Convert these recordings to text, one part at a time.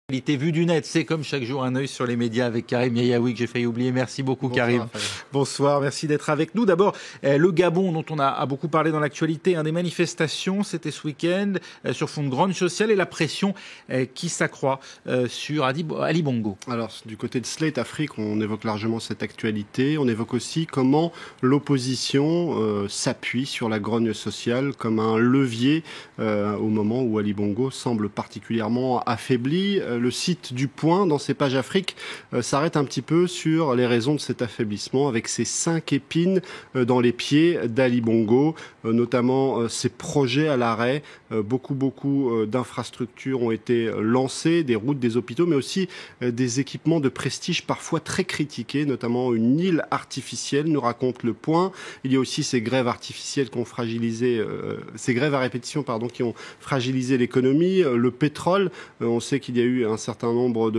L'actualité vue du net, c'est comme chaque jour un œil sur les médias avec Karim Yayaoui que j'ai failli oublier. Merci beaucoup Karim. Bonsoir, merci d'être avec nous. D'abord, le Gabon dont on a beaucoup parlé dans l'actualité, des manifestations, c'était ce week-end sur fond de grande sociale et la pression qui s'accroît sur Ali Bongo. Alors du côté de Slate Afrique, on évoque largement cette actualité. On évoque aussi comment l'opposition s'appuie sur la grogne sociale comme un levier au moment où Ali Bongo semble particulièrement affaibli. Le site du Point, dans ses pages Afrique, s'arrête un petit peu sur les raisons de cet affaiblissement, avec ses 5 épines dans les pieds d'Ali Bongo, notamment ses projets à l'arrêt. Beaucoup d'infrastructures ont été lancées, des routes, des hôpitaux, mais aussi des équipements de prestige parfois très critiqués, notamment une île artificielle, nous raconte Le Point. Il y a aussi ces grèves artificielles qui ont fragilisé, ces grèves à répétition, qui ont fragilisé l'économie. Le pétrole, on sait qu'il y a eu un certain nombre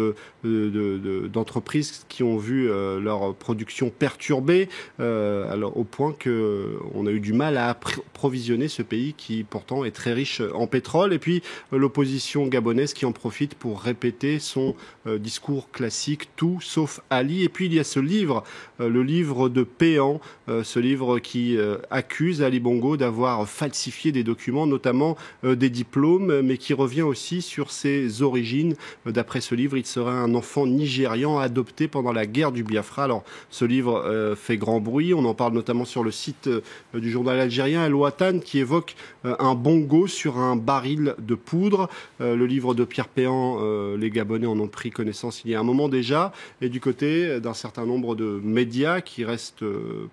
d'entreprises qui ont vu leur production perturbée, alors au point qu'on a eu du mal à approvisionner ce pays qui pourtant est très riche en pétrole. Et puis l'opposition gabonaise qui en profite pour répéter son discours classique, tout sauf Ali. Et puis il y a ce livre, le livre de Péan, ce livre qui accuse Ali Bongo d'avoir falsifié des documents, notamment des diplômes, mais qui revient aussi sur ses origines. D'après ce livre, il serait un enfant nigérian adopté pendant la guerre du Biafra. Alors, ce livre fait grand bruit. On en parle notamment sur le site du journal algérien El Watan, qui évoque un bongo sur un baril de poudre. Le livre de Pierre Péan, les Gabonais en ont pris connaissance il y a un moment déjà. Et du côté d'un certain nombre de médias qui restent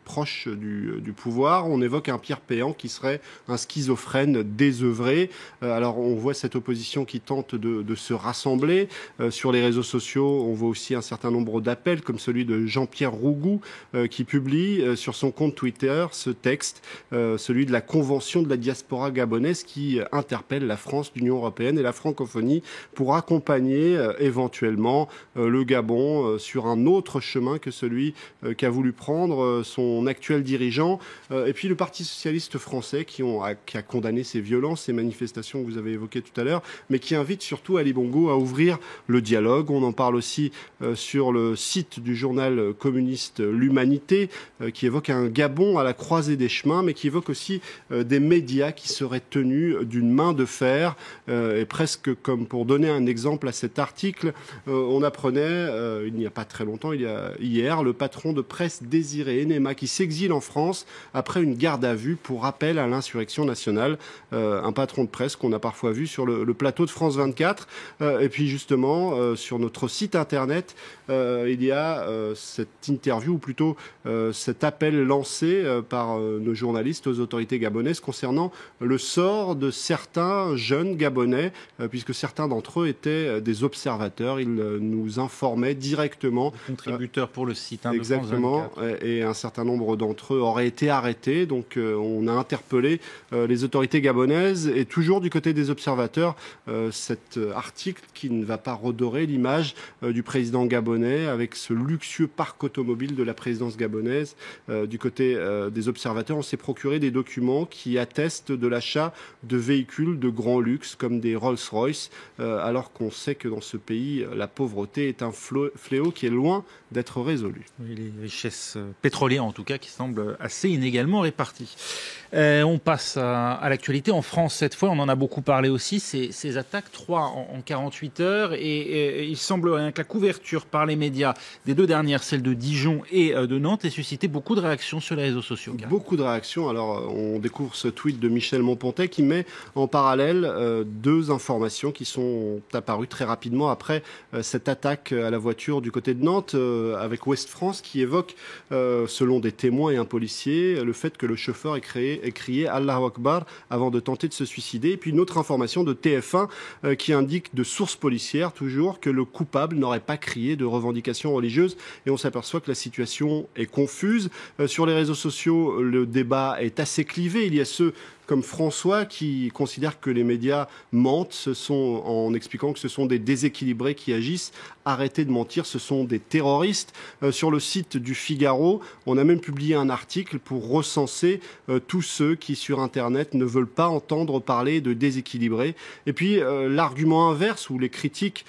proches du pouvoir, on évoque un Pierre Péan qui serait un schizophrène désœuvré. Alors, on voit cette opposition qui tente de se rassembler. Sur les réseaux sociaux, on voit aussi un certain nombre d'appels, comme celui de Jean-Pierre Rougou, qui publie sur son compte Twitter ce texte, celui de la Convention de la diaspora gabonaise, qui interpelle la France, l'Union européenne et la francophonie pour accompagner éventuellement le Gabon sur un autre chemin que celui qu'a voulu prendre son actuel dirigeant. Et puis le Parti socialiste français qui a condamné ces violences, ces manifestations que vous avez évoquées tout à l'heure, mais qui invite surtout Ali Bongo à ouvrir le dialogue. On en parle aussi sur le site du journal communiste L'Humanité, qui évoque un Gabon à la croisée des chemins, mais qui évoque aussi des médias qui seraient tenus d'une main de fer. Et presque comme pour donner un exemple à cet article, on apprenait, il n'y a pas très longtemps, hier, le patron de presse Désiré Enema qui s'exile en France après une garde à vue pour appel à l'insurrection nationale. Un patron de presse qu'on a parfois vu sur le plateau de France 24. Et puis justement, sur notre site internet, il y a cette interview, ou plutôt cet appel lancé par nos journalistes aux autorités gabonaises concernant le sort de certains jeunes Gabonais, puisque certains d'entre eux étaient des observateurs. Ils nous informaient directement. Des contributeurs pour le site. Exactement. Et un certain nombre d'entre eux auraient été arrêtés. Donc on a interpellé les autorités gabonaises. Et toujours du côté des observateurs, cet article qui ne va pas redorer l'image du président gabonais avec ce luxueux parc automobile de la présidence gabonaise. Du côté des observateurs, on s'est procuré des documents qui attestent de l'achat de véhicules de grand luxe comme des Rolls-Royce, alors qu'on sait que dans ce pays, la pauvreté est un fléau qui est loin d'être résolu. Oui, les richesses pétrolières, en tout cas, qui semblent assez inégalement réparties. On passe à l'actualité. En France, cette fois, on en a beaucoup parlé aussi, ces attaques, 3 en 48 heures. Et il semblerait que la couverture par les médias des 2 dernières, celle de Dijon et de Nantes, ait suscité beaucoup de réactions sur les réseaux sociaux. Beaucoup de réactions. Alors, on découvre ce tweet de Michel Monpontet qui met en parallèle 2 informations qui sont apparues très rapidement après cette attaque à la voiture du côté de Nantes, avec Ouest France, qui évoque, selon des témoins et un policier, le fait que le chauffeur ait crié Allahu Akbar avant de tenter de se suicider. Et puis une autre information de TF1 qui indique de sources policières toujours que le coupable n'aurait pas crié de revendications religieuses. Et on s'aperçoit que la situation est confuse. Sur les réseaux sociaux, le débat est assez clivé. Il y a ceux comme François qui considère que les médias mentent, en expliquant que ce sont des déséquilibrés qui agissent. Arrêtez de mentir, ce sont des terroristes. Sur le site du Figaro, on a même publié un article pour recenser tous ceux qui sur Internet ne veulent pas entendre parler de déséquilibrés. Et puis l'argument inverse, ou les critiques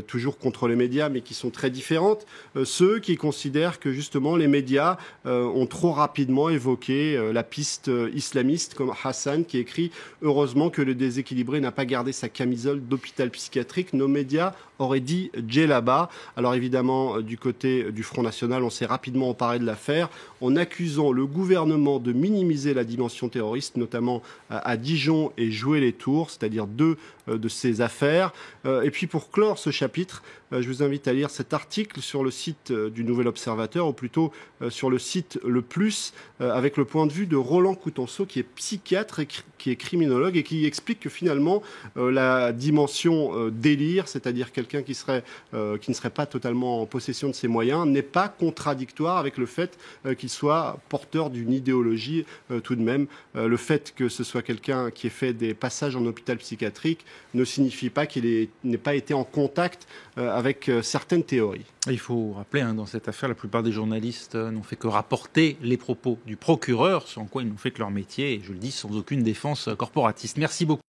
toujours contre les médias, mais qui sont très différentes, ceux qui considèrent que justement les médias ont trop rapidement évoqué la piste islamiste, comme Hassan qui écrit « Heureusement que le déséquilibré n'a pas gardé sa camisole d'hôpital psychiatrique, nos médias auraient dit djellaba ». Alors évidemment, du côté du Front National, on s'est rapidement emparé de l'affaire en accusant le gouvernement de minimiser la dimension terroriste, notamment à Dijon et Joué-les-Tours, c'est-à-dire deux de ces affaires. Et puis pour clore ce chapitre, je vous invite à lire cet article sur le site du Nouvel Observateur, ou plutôt sur le site Le Plus, avec le point de vue de Roland Coutenceau, qui est psychiatre et qui est criminologue, et qui explique que finalement la dimension délire, c'est-à-dire quelqu'un qui ne serait pas totalement en possession de ses moyens, n'est pas contradictoire avec le fait qu'il soit porteur d'une idéologie tout de même. Le fait que ce soit quelqu'un qui ait fait des passages en hôpital psychiatrique ne signifie pas qu'il n'ait pas été en contact avec certaines théories. Il faut rappeler, dans cette affaire, la plupart des journalistes n'ont fait que rapporter les propos du procureur, sans quoi ils n'ont fait que leur métier, et je le dis sans aucune défense corporatiste. Merci beaucoup.